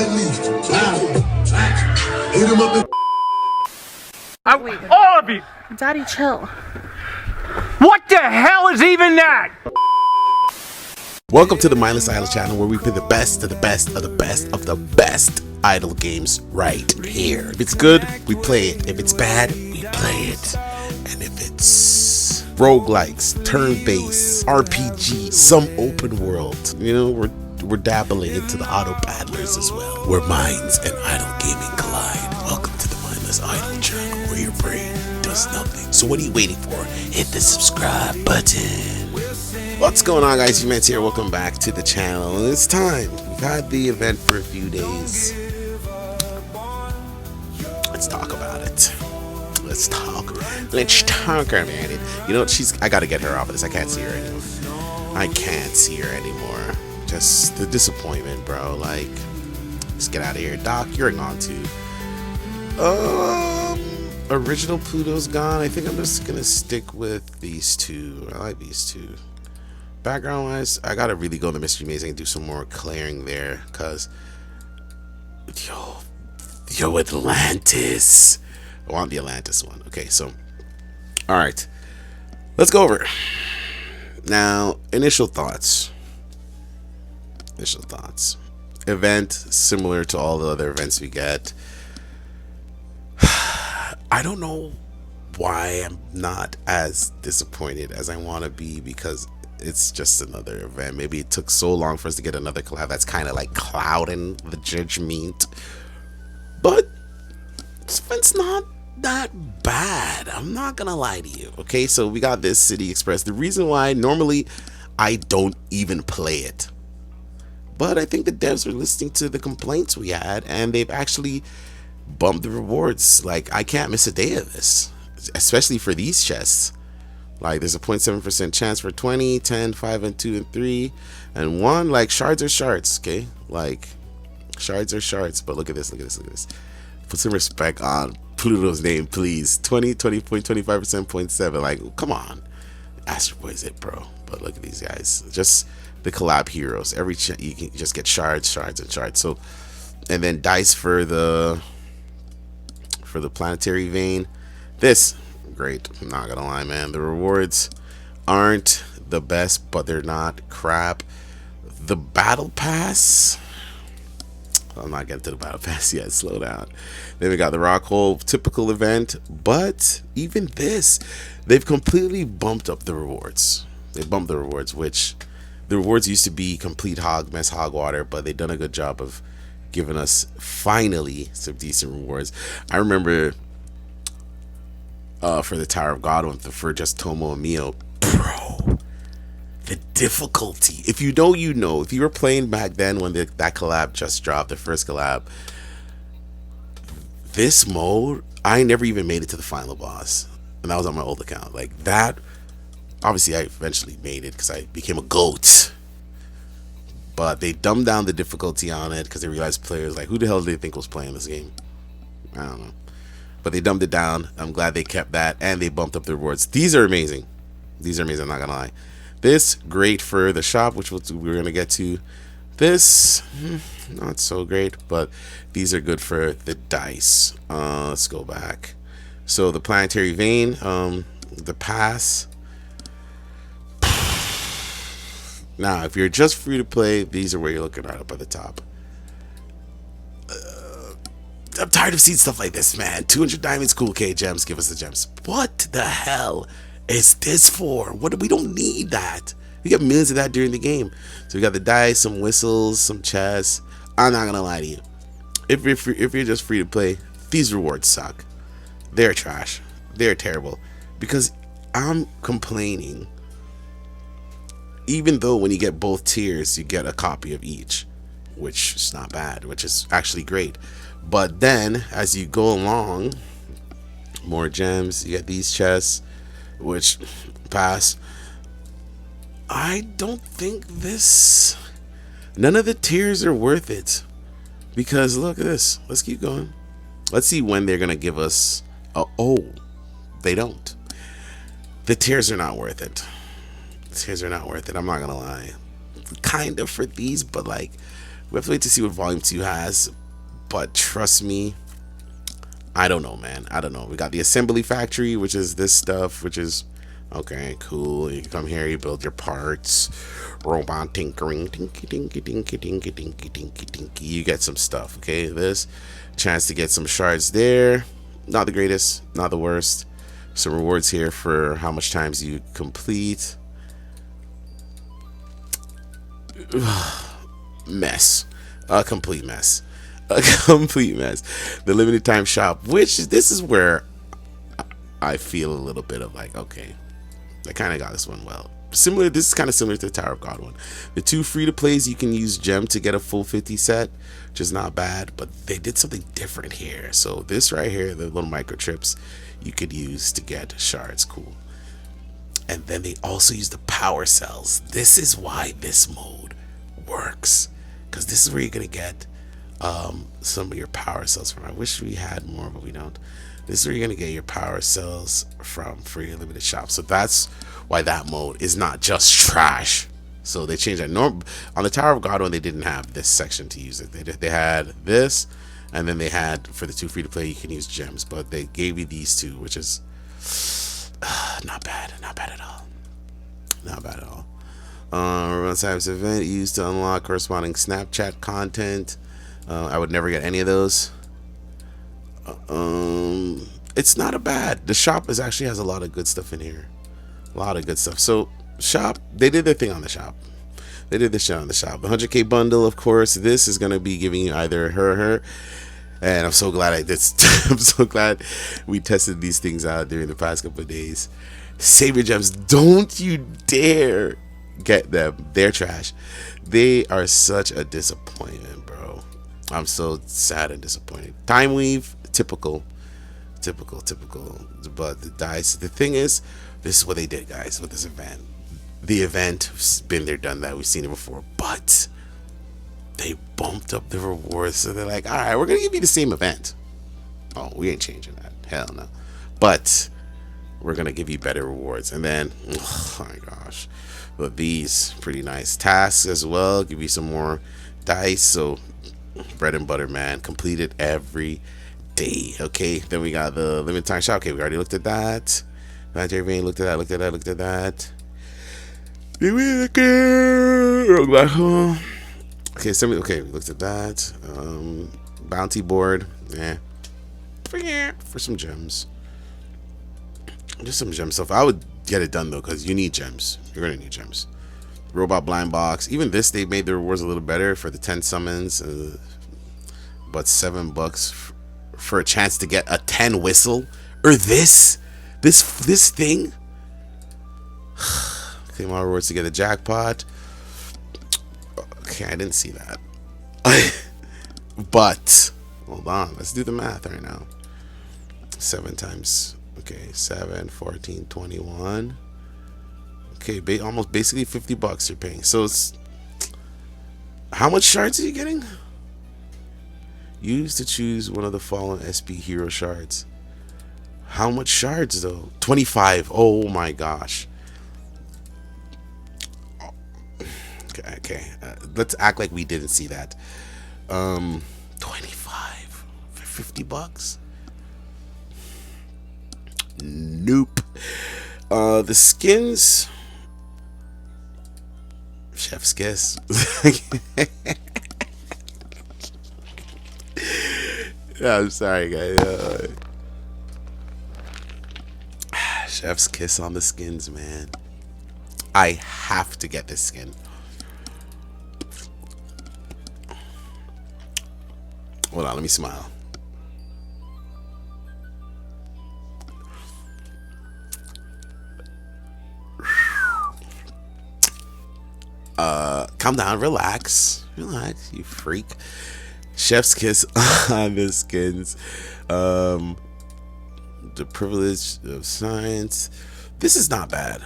Hit him up. All of you! Daddy, chill. What the hell is even that? Welcome to the Mindless Idle channel, where we play the best of the best of the best of the best idle games right here. If it's good, we play it. If it's bad, we play it. And if it's roguelikes, turn-based, RPG, some open world, you know, we're dabbling into the auto paddlers as well, where minds and idle gaming collide. Welcome to the Mindless Idle channel, where your brain does nothing. So what are you waiting for? Hit the subscribe button. What's going on, guys? Humans here. Welcome back to the channel. And it's time. We've had the event for a few days. Let's talk about it. Let's talk about it. You know what? I gotta get her off of this. I can't see her anymore. I can't see her anymore. Just the disappointment, bro. Like, let's get out of here. Doc, you're gone too. Original Pluto's gone. I think I'm just gonna stick with these two. I like these two. Background wise, I gotta really go to Mystery Maze and do some more clearing there, cause yo Atlantis. I want the Atlantis one. Okay, so all right, let's go over now. Initial thoughts. Event similar to all the other events we get. I don't know why I'm not as disappointed as I want to be, because it's just another event. Maybe it took so long for us to get another collab. That's kind of like clouding the judgment. But this event's not that bad. I'm not gonna lie to you. Okay, so we got this City Express. The reason why normally I don't even play it, but I think the devs are listening to the complaints we had, and they've actually bumped the rewards. Like, I can't miss a day of this, especially for these chests. Like, there's a 0.7% chance for 20, 10, 5, and 2, and 3, and 1. Like, shards are shards, okay? Like, shards are shards. But look at this, look at this, look at this. Put some respect on Pluto's name, please. 20, 20.25%, 0.7. Like, come on. Astro Boy is it, bro. But look at these guys. Just the collab heroes. Every you can just get shards, shards, and shards. So, and then dice for the planetary vein. This. Great. I'm not gonna lie, man. The rewards aren't the best, but they're not crap. The battle pass, I'm not getting to the battle pass yet. Slow down. Then we got the rock hole, typical event, but even this, they've completely bumped up the rewards. They bumped the rewards, which the rewards used to be complete mess hog water, but they've done a good job of giving us finally some decent rewards. I remember for the Tower of God one, for just Tomo and Mio, bro, the difficulty. If you know, you know. If you were playing back then when that collab just dropped, the first collab, this mode, I never even made it to the final boss, and that was on my old account. Like that, obviously I eventually made it because I became a goat, but they dumbed down the difficulty on it because they realized players, like, who the hell do they think was playing this game? I don't know. But they dumbed it down. I'm glad they kept that, and they bumped up the rewards. These are amazing. These are amazing, I'm not gonna lie. This, great for the shop, which we're gonna get to. This, not so great, but these are good for the dice. Let's go back. So the planetary vein, the pass. Now, if you're just free to play, these are where you're looking right up at the top. I'm tired of seeing stuff like this, man. 200 diamonds, cool. Okay, gems, give us the gems. What the hell is this for? We don't need that. We get millions of that during the game. So we got the dice, some whistles, some chests. I'm not gonna lie to you. If you're just free to play, these rewards suck. They're trash. They're terrible. Because I'm complaining. Even though when you get both tiers, you get a copy of each, which is not bad, which is actually great. But then as you go along, more gems, you get these chests, which pass. I don't think none of the tiers are worth it, because look at this. Let's keep going. Let's see when they're gonna give us they don't. The tiers are not worth it. The tiers are not worth it. I'm not gonna lie. Kind of for these, but like We have to wait to see what Volume 2 has. But trust me, I don't know, man. I don't know. We got the assembly factory, which is this stuff, which is okay, cool. You come here, you build your parts. Robot tinkering, tinky tinky tinky tinky tinky tinky tinky. You get some stuff, okay? This chance to get some shards there. Not the greatest, not the worst. Some rewards here for how much times you complete. Mess. A complete mess. A complete mess. The limited time shop, which this is where I feel a little bit of like, okay, I kind of got this one well. Similar, this is kind of similar to the Tower of God one. The 2 free to plays, you can use gem to get a full 50 set, which is not bad, but they did something different here. So this right here, the little microchips, you could use to get shards. Cool. And then they also use the power cells. This is why this mode works, because this is where you're gonna get some of your power cells from. I wish we had more, but we don't. This is where you're gonna get your power cells from for your limited shop. So that's why that mode is not just trash. So they changed that. On the Tower of God one, they didn't have this section to use it. They had this, and then they had for the 2 free to play you can use gems, but they gave you these 2, which is not bad at all. Not bad at all. Run types event used to unlock corresponding Snapchat content. I would never get any of those. It's not a bad. The shop actually has a lot of good stuff in here. A lot of good stuff. So shop, they did their thing on the shop. They did this shit on the shop. The 100K bundle, of course. This is gonna be giving you either her or her. And I'm so glad I did. I'm so glad we tested these things out during the past couple of days. Savior gems, don't you dare get them. They're trash. They are such a disappointment, bro. I'm so sad and disappointed. Time weave, typical. But the dice, the thing is, this is what they did, guys, with this event. The event, been there, done that. We've seen it before, but they bumped up the rewards. So they're like, all right, we're gonna give you the same event. Oh, we ain't changing that. Hell no. But we're gonna give you better rewards. And then, oh my gosh, but these pretty nice tasks as well. Give you some more dice. So bread and butter, man. Completed every day. Okay, then we got the limited time shop. Okay, we already looked at that. Looked at that. Okay, okay, we looked at that. Bounty board, for some gems. Just some gem stuff. I would get it done though, because you need gems. You're gonna need gems. Robot blind box. Even this, they made the rewards a little better for the 10 summons, but $7 for a chance to get a 10 whistle or this thing. Okay, more rewards to get a jackpot. Okay, I didn't see that. But hold on, let's do the math right now. 7 times, okay, 7, 14, 21. Okay, almost basically $50 you're paying. So it's, how much shards are you getting? Use to choose one of the following SB hero shards. How much shards though? 25. Oh my gosh. Okay. Let's act like we didn't see that. 25 for $50. Nope. The skins. Chef's kiss. Yeah, I'm sorry, guys. Chef's kiss on the skins, man. I have to get this skin. Hold on, let me smile. Calm down, relax, you freak. Chef's kiss on the skins. The privilege of science. This is not bad.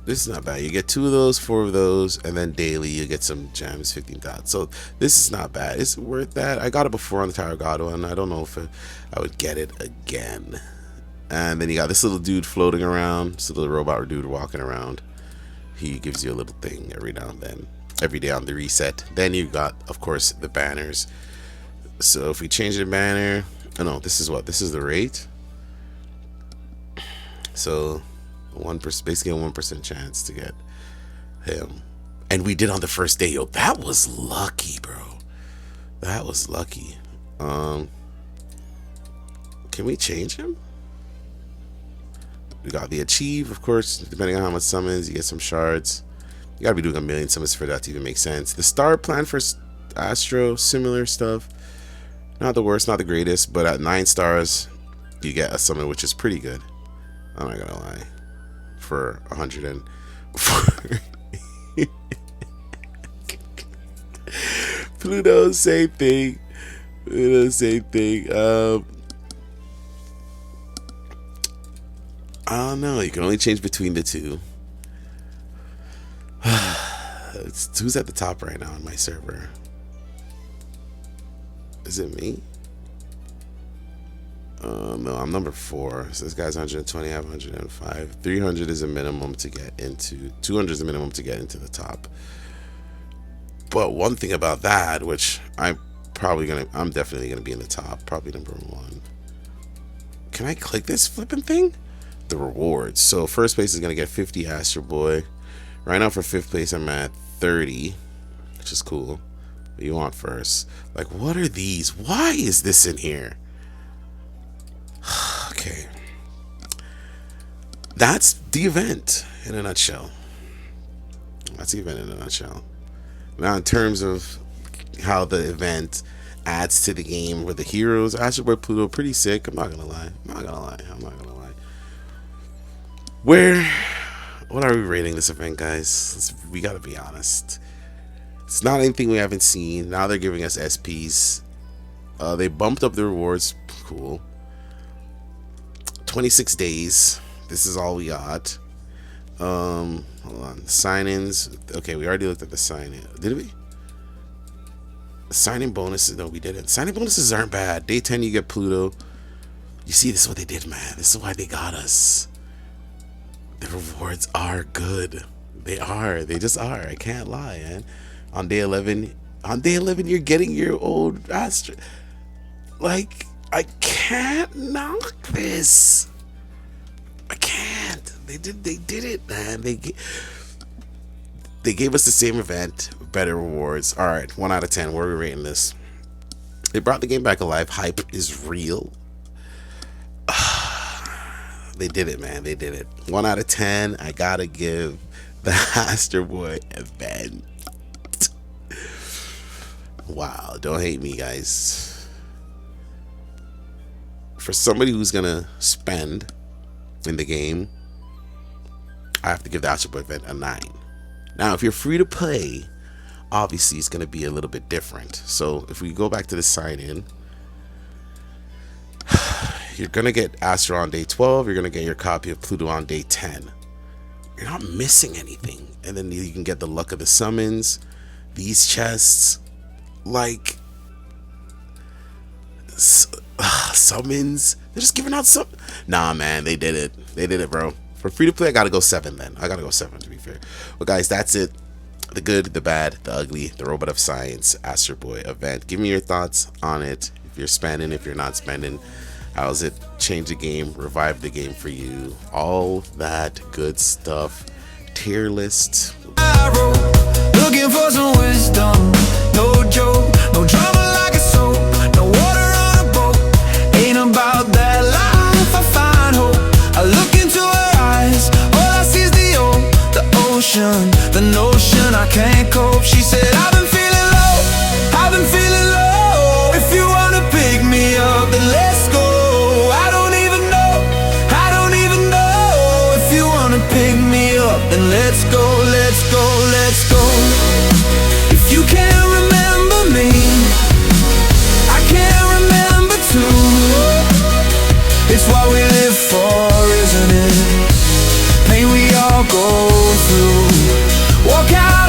You get 2 of those, 4 of those, and then daily you get some gems, 15,000. So this is not bad. It's worth that. I got it before on the Tower of God one. I don't know if I would get it again. And then you got this little dude floating around. This little robot dude walking around. He gives you a little thing every now and then. every day on the reset. Then you got, of course, the banners. So if we change the banner, oh no, this is what? This is the rate. So 1%, basically a 1% chance to get him. And we did on the first day. Yo, that was lucky, bro. That was lucky. Can we change him? We got the achieve, of course. Depending on how much summons, you get some shards. You gotta be doing 1,000,000 summons for that to even make sense. The star plan for Astro, similar stuff. Not the worst, not the greatest, but at 9 stars, you get a summon, which is pretty good. I'm not gonna lie. For 104. Pluto, same thing. Pluto, same thing. I don't know. You can only change between the two. Who's at the top right now on my server? Is it me? No, I'm number 4. So this guy's 120, I have 105. 300 is a minimum to get into. 200 is a minimum to get into the top. But one thing about that, which I'm definitely gonna be in the top, probably number 1. Can I click this flipping thing? The rewards. So first place is gonna get 50 Astro Boy. Right now for 5th place I'm at 30, which is cool. But you want first. Like, what are these? Why is this in here? Okay. That's the event in a nutshell. That's the event in a nutshell. Now, in terms of how the event adds to the game with the heroes, Astro Boy Pluto, pretty sick. I'm not gonna lie. What are we rating this event, guys? We gotta be honest. It's not anything we haven't seen. Now they're giving us SPs. They bumped up the rewards. Cool. 26 days. This is all we got. Hold on. Sign-ins. Okay, we already looked at the sign-in. Did we? Sign-in bonuses. No, we didn't. Sign-in bonuses aren't bad. Day 10, you get Pluto. You see, this is what they did, man. This is why they got us. The rewards are good. They are. They just are. I can't lie, man. On day 11, you're getting your old Astro. Like, I can't knock this. I can't. They did it, man. They gave us the same event, better rewards. All right, 1 out of 10. Where are we rating this? They brought the game back alive. Hype is real. They did it, man. They did it. 1 out of 10. I gotta give the Astro Boy event. Wow, don't hate me, guys. For somebody who's gonna spend in the game, I have to give the Astro Boy event a 9. Now, if you're free to play, obviously it's gonna be a little bit different. So if we go back to the sign-in, you're gonna get Astro on day 12. You're gonna get your copy of Pluto on day 10. You're not missing anything. And then you can get the luck of the summons, these chests, like summons. They're just giving out some. Nah, man, they did it. They did it, bro. For free to play, I gotta go 7 then. I gotta go 7 to be fair. Well, guys, that's it. The good, the bad, the ugly, the Robot of Science Astro Boy event. Give me your thoughts on it. If you're spending, if you're not spending, how's it change the game, revive the game for you? All that good stuff. Tier list. Looking for some wisdom, no joke, no drama like a soap, no water on a boat. Ain't about that life, I find hope. I look into her eyes, all I see is the ocean, the notion I can't cope. She said, I've been feeling low, I've been feeling low. If you wanna pick me up, then let's go. I don't even know if you wanna pick me up, then let's go, let's go, let's go. If you can't remember me, I can't remember too. It's what we live for, isn't it? Pain we all go through. Walk out